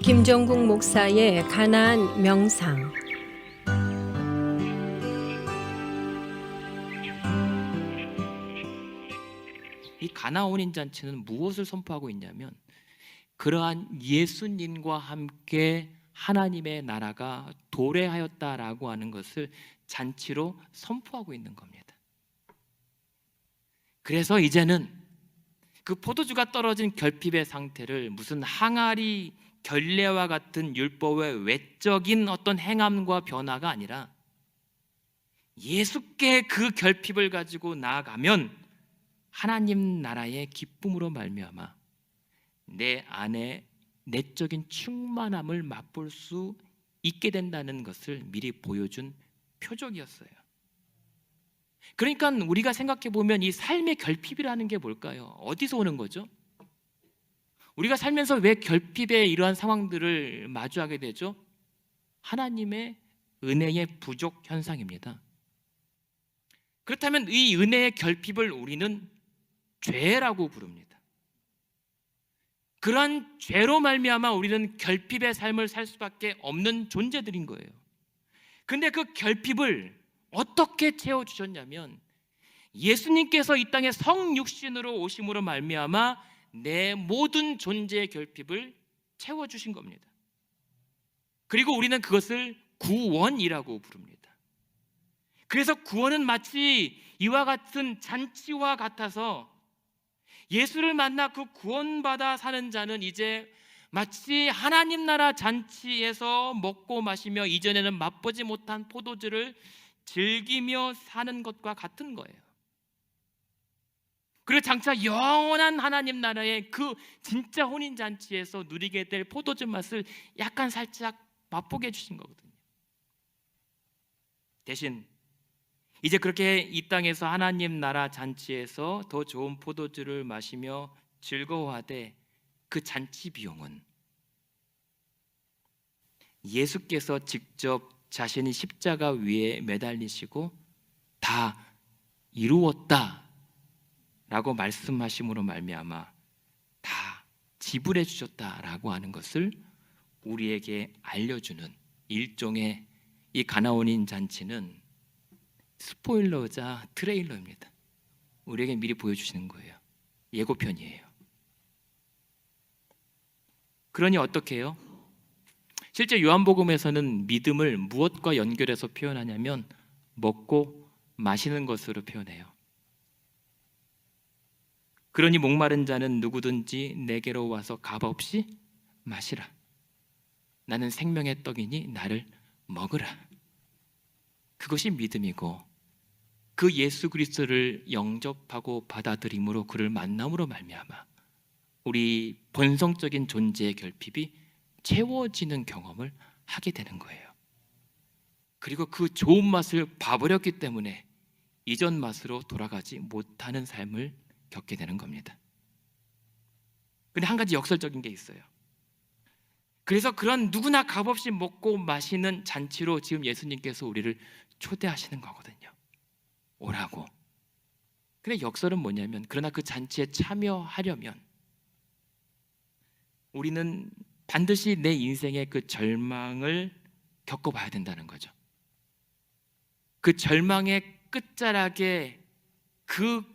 김종국 목사의 가나안 명상. 이 가나 혼인 잔치는 무엇을 선포하고 있냐면, 그러한 예수님과 함께 하나님의 나라가 도래하였다라고 하는 것을 잔치로 선포하고 있는 겁니다. 그래서 이제는 그 포도주가 떨어진 결핍의 상태를 무슨 항아리 결례와 같은 율법의 외적인 어떤 행함과 변화가 아니라 예수께 그 결핍을 가지고 나아가면 하나님 나라의 기쁨으로 말미암아 내 안에 내적인 충만함을 맛볼 수 있게 된다는 것을 미리 보여준 표적이었어요. 그러니까 우리가 생각해 보면 이 삶의 결핍이라는 게 뭘까요? 어디서 오는 거죠? 우리가 살면서 왜 결핍의 이러한 상황들을 마주하게 되죠? 하나님의 은혜의 부족 현상입니다. 그렇다면 이 은혜의 결핍을 우리는 죄라고 부릅니다. 그러한 죄로 말미암아 우리는 결핍의 삶을 살 수밖에 없는 존재들인 거예요. 근데 그 결핍을 어떻게 채워주셨냐면 예수님께서 이 땅에 성육신으로 오심으로 말미암아 내 모든 존재의 결핍을 채워주신 겁니다. 그리고 우리는 그것을 구원이라고 부릅니다. 그래서 구원은 마치 이와 같은 잔치와 같아서 예수를 만나 그 구원받아 사는 자는 이제 마치 하나님 나라 잔치에서 먹고 마시며 이전에는 맛보지 못한 포도주를 즐기며 사는 것과 같은 거예요. 그리고 장차 영원한 하나님 나라의 그 진짜 혼인잔치에서 누리게 될 포도주 맛을 약간 살짝 맛보게 해주신 거거든요. 대신 이제 그렇게 이 땅에서 하나님 나라 잔치에서 더 좋은 포도주를 마시며 즐거워하되 그 잔치 비용은 예수께서 직접 자신이 십자가 위에 매달리시고 다 이루었다 라고 말씀하심으로 말미암아 다 지불해 주셨다라고 하는 것을 우리에게 알려주는 일종의 이 가나혼인 잔치는 스포일러자 트레일러입니다. 우리에게 미리 보여주시는 거예요. 예고편이에요. 그러니 어떻게 해요? 실제 요한복음에서는 믿음을 무엇과 연결해서 표현하냐면 먹고 마시는 것으로 표현해요. 그러니 목마른 자는 누구든지 내게로 와서 값없이 마시라. 나는 생명의 떡이니 나를 먹으라. 그것이 믿음이고 그 예수 그리스도를 영접하고 받아들임으로 그를 만남으로 말미암아 우리 본성적인 존재의 결핍이 채워지는 경험을 하게 되는 거예요. 그리고 그 좋은 맛을 봐버렸기 때문에 이전 맛으로 돌아가지 못하는 삶을 겪게 되는 겁니다. 근데 한 가지 역설적인 게 있어요. 그래서 그런 누구나 값없이 먹고 마시는 잔치로 지금 예수님께서 우리를 초대하시는 거거든요. 오라고. 근데 역설은 뭐냐면 그러나 그 잔치에 참여하려면 우리는 반드시 내 인생의 그 절망을 겪어봐야 된다는 거죠. 그 절망의 끝자락에 그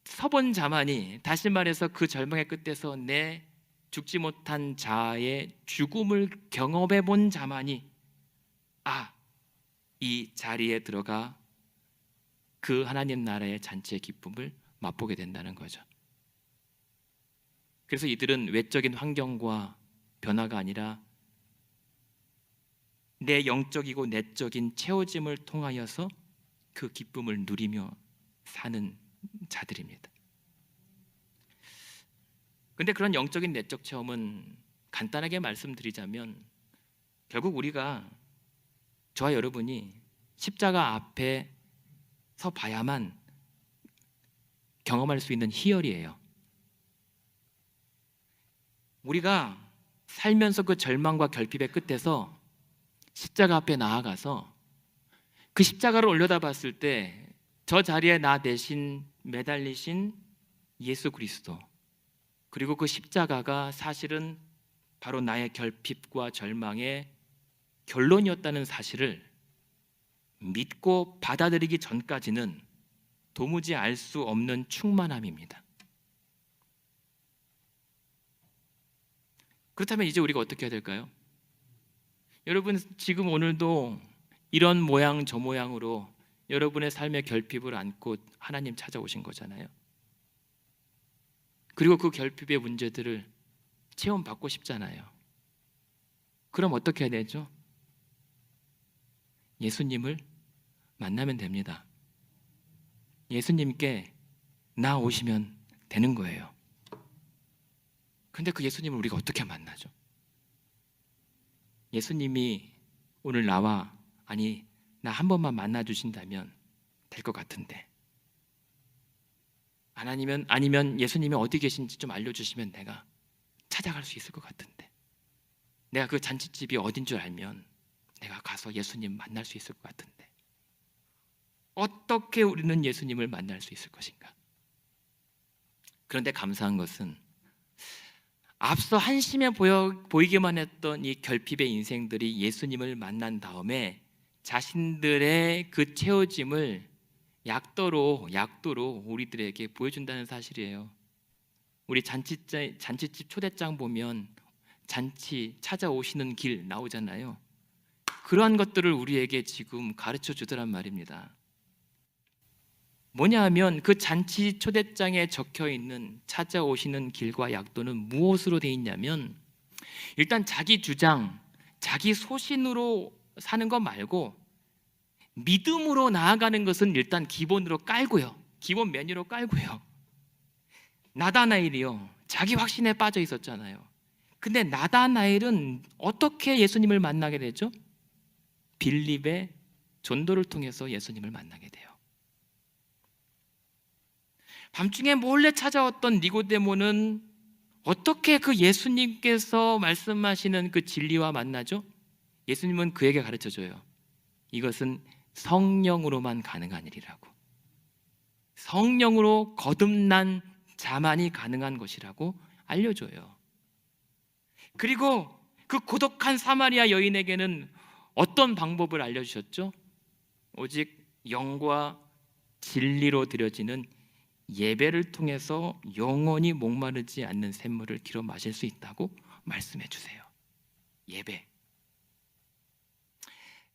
서본 자만이, 다시 말해서 그 절망의 끝에서 내 죽지 못한 자의 죽음을 경험해 본 자만이 이 자리에 들어가 그 하나님 나라의 잔치의 기쁨을 맛보게 된다는 거죠. 그래서 이들은 외적인 환경과 변화가 아니라 내 영적이고 내적인 채워짐을 통하여서 그 기쁨을 누리며 사는 자들입니다. 근데 그런 영적인 내적 체험은 간단하게 말씀드리자면 결국 우리가, 저와 여러분이 십자가 앞에 서 봐야만 경험할 수 있는 희열이에요. 우리가 살면서 그 절망과 결핍의 끝에서 십자가 앞에 나아가서 그 십자가를 올려다봤을 때 저 자리에 나 대신 매달리신 예수 그리스도, 그리고 그 십자가가 사실은 바로 나의 결핍과 절망의 결론이었다는 사실을 믿고 받아들이기 전까지는 도무지 알 수 없는 충만함입니다. 그렇다면 이제 우리가 어떻게 해야 될까요? 여러분, 지금 오늘도 이런 모양 저 모양으로 여러분의 삶의 결핍을 안고 하나님 찾아오신 거잖아요. 그리고 그 결핍의 문제들을 체험받고 싶잖아요. 그럼 어떻게 해야 되죠? 예수님을 만나면 됩니다. 예수님께 나오시면 되는 거예요. 근데 그 예수님을 우리가 어떻게 만나죠? 예수님이 오늘 나 한 번만 만나 주신다면 될 것 같은데, 아니면 예수님이 어디 계신지 좀 알려주시면 내가 찾아갈 수 있을 것 같은데, 내가 그 잔치집이 어딘 줄 알면 내가 가서 예수님 만날 수 있을 것 같은데, 어떻게 우리는 예수님을 만날 수 있을 것인가? 그런데 감사한 것은 앞서 한심해 보이기만 했던 이 결핍의 인생들이 예수님을 만난 다음에 자신들의 그 채워짐을 약도로 우리들에게 보여준다는 사실이에요. 우리 잔치집 초대장 보면 잔치 찾아오시는 길 나오잖아요. 그러한 것들을 우리에게 지금 가르쳐 주더란 말입니다. 뭐냐 하면 그 잔치 초대장에 적혀 있는 찾아오시는 길과 약도는 무엇으로 되어 있냐면, 일단 자기 주장, 자기 소신으로 사는 것 말고 믿음으로 나아가는 것은 일단 기본으로 깔고요. 기본 메뉴로 깔고요. 나다나엘이요, 자기 확신에 빠져 있었잖아요. 근데 나다나엘은 어떻게 예수님을 만나게 되죠? 빌립의 전도를 통해서 예수님을 만나게 돼요. 밤중에 몰래 찾아왔던 니고데모는 어떻게 그 예수님께서 말씀하시는 그 진리와 만나죠? 예수님은 그에게 가르쳐줘요. 이것은 성령으로만 가능한 일이라고, 성령으로 거듭난 자만이 가능한 것이라고 알려줘요. 그리고 그 고독한 사마리아 여인에게는 어떤 방법을 알려주셨죠? 오직 영과 진리로 드려지는 예배를 통해서 영원히 목마르지 않는 샘물을 길어 마실 수 있다고 말씀해 주세요. 예배.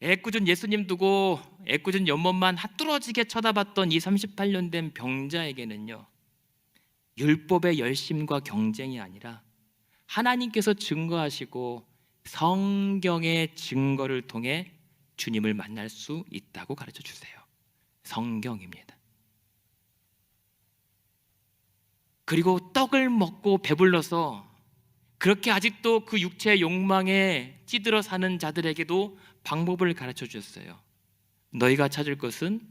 애꿎은 예수님 두고 애꿎은 연못만 뚫어지게 쳐다봤던 이 38년 된 병자에게는요, 율법의 열심과 경쟁이 아니라 하나님께서 증거하시고 성경의 증거를 통해 주님을 만날 수 있다고 가르쳐 주세요. 성경입니다. 그리고 떡을 먹고 배불러서 그렇게 아직도 그 육체의 욕망에 찌들어 사는 자들에게도 방법을 가르쳐 주셨어요. 너희가 찾을 것은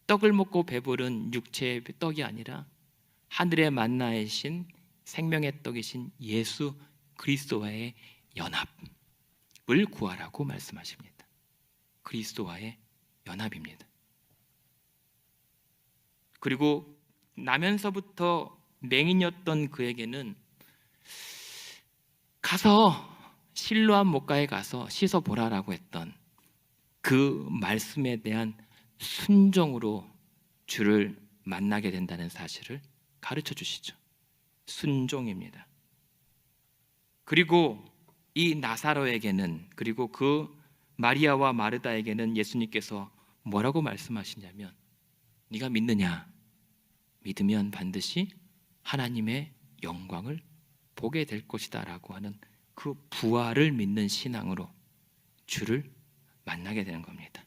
떡을 먹고 배부른 육체의 떡이 아니라 하늘의 만나이신 생명의 떡이신 예수 그리스도와의 연합을 구하라고 말씀하십니다. 그리스도와의 연합입니다. 그리고 나면서부터 맹인이었던 그에게는 가서 실로암 목가에 가서 씻어 보라라고 했던 그 말씀에 대한 순종으로 주를 만나게 된다는 사실을 가르쳐 주시죠. 순종입니다. 그리고 이 나사로에게는, 그리고 그 마리아와 마르다에게는 예수님께서 뭐라고 말씀하시냐면, 네가 믿느냐? 믿으면 반드시 하나님의 영광을 보게 될 것이다 라고 하는 그 부활을 믿는 신앙으로 주를 만나게 되는 겁니다.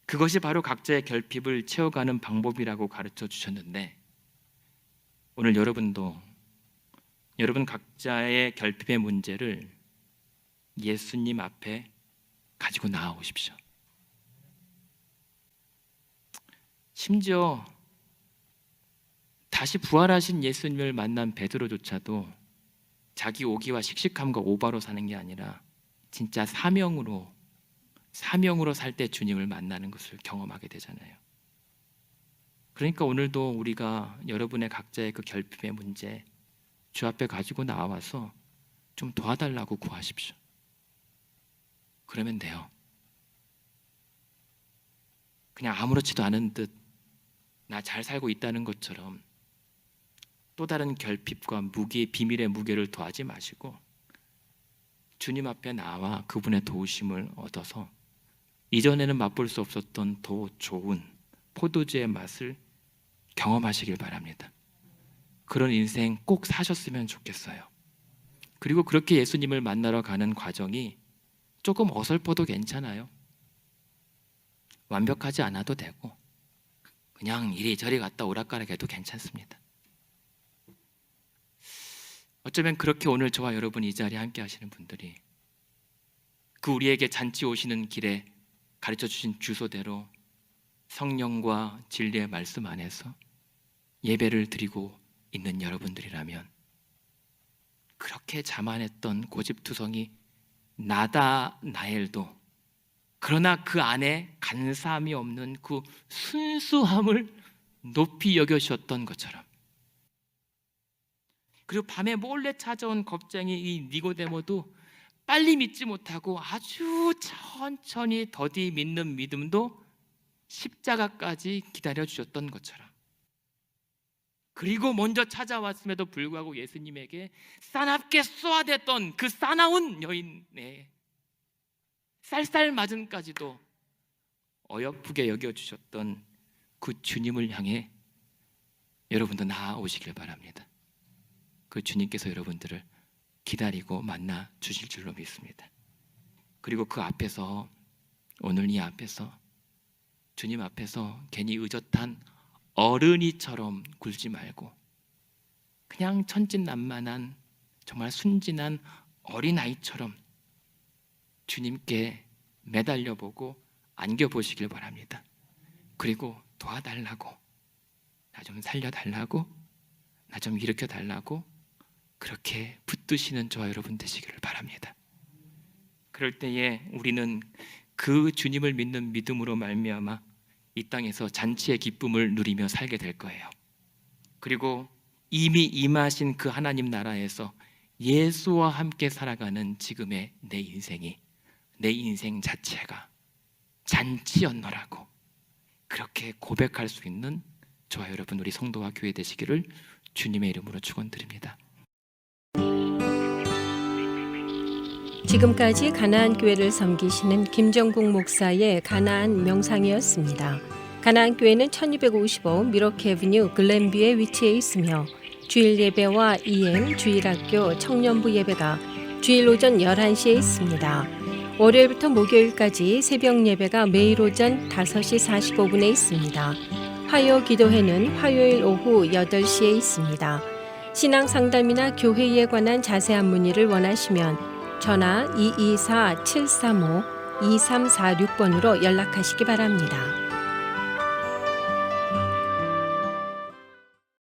그것이 바로 각자의 결핍을 채워가는 방법이라고 가르쳐 주셨는데, 오늘 여러분도 여러분 각자의 결핍의 문제를 예수님 앞에 가지고 나아오십시오. 심지어 다시 부활하신 예수님을 만난 베드로조차도 자기 오기와 씩씩함과 오바로 사는 게 아니라 진짜 사명으로 살 때 주님을 만나는 것을 경험하게 되잖아요. 그러니까 오늘도 우리가 여러분의 각자의 그 결핍의 문제 주 앞에 가지고 나와서 좀 도와달라고 구하십시오. 그러면 돼요. 그냥 아무렇지도 않은 듯 나 잘 살고 있다는 것처럼 또 다른 결핍과 무기의 비밀의 무게를 더하지 마시고 주님 앞에 나와 그분의 도우심을 얻어서 이전에는 맛볼 수 없었던 더 좋은 포도주의 맛을 경험하시길 바랍니다. 그런 인생 꼭 사셨으면 좋겠어요. 그리고 그렇게 예수님을 만나러 가는 과정이 조금 어설퍼도 괜찮아요. 완벽하지 않아도 되고 그냥 이리저리 갔다 오락가락해도 괜찮습니다. 어쩌면 그렇게 오늘 저와 여러분 이 자리에 함께 하시는 분들이 그 우리에게 잔치 오시는 길에 가르쳐 주신 주소대로 성령과 진리의 말씀 안에서 예배를 드리고 있는 여러분들이라면 그렇게 자만했던 고집투성이 나다나엘도 그러나 그 안에 간사함이 없는 그 순수함을 높이 여겨주셨던 것처럼 그리고 밤에 몰래 찾아온 겁쟁이 이 니고데모도 빨리 믿지 못하고 아주 천천히 더디 믿는 믿음도 십자가까지 기다려주셨던 것처럼 그리고 먼저 찾아왔음에도 불구하고 예수님에게 싸납게 쏘아댔던 그 싸나운 여인의 쌀쌀맞음까지도 어여쁘게 여겨주셨던 그 주님을 향해 여러분도 나아오시길 바랍니다. 그 주님께서 여러분들을 기다리고 만나 주실 줄로 믿습니다. 그리고 그 앞에서 오늘 이 앞에서 주님 앞에서 괜히 의젓한 어른이처럼 굴지 말고 그냥 천진난만한 정말 순진한 어린아이처럼 주님께 매달려보고 안겨보시길 바랍니다. 그리고 도와달라고, 나 좀 살려달라고, 나 좀 일으켜달라고 그렇게 붙드시는 저와 여러분 되시기를 바랍니다. 그럴 때에 우리는 그 주님을 믿는 믿음으로 말미암아 이 땅에서 잔치의 기쁨을 누리며 살게 될 거예요. 그리고 이미 임하신 그 하나님 나라에서 예수와 함께 살아가는 지금의 내 인생이 내 인생 자체가 잔치였노라고 그렇게 고백할 수 있는 저와 여러분 우리 성도와 교회 되시기를 주님의 이름으로 축원드립니다. 지금까지 가나안 교회를 섬기시는 김정국 목사의 가나안 명상이었습니다. 가나안 교회는 1255 미러키 애비뉴 글렌뷰에 위치해 있으며 주일 예배와 EM 주일학교 청년부 예배가 주일 오전 11시에 있습니다. 월요일부터 목요일까지 새벽 예배가 매일 오전 5시 45분에 있습니다. 화요 기도회는 화요일 오후 8시에 있습니다. 신앙 상담이나 교회에 관한 자세한 문의를 원하시면 전화 224-735-2346번으로 연락하시기 바랍니다.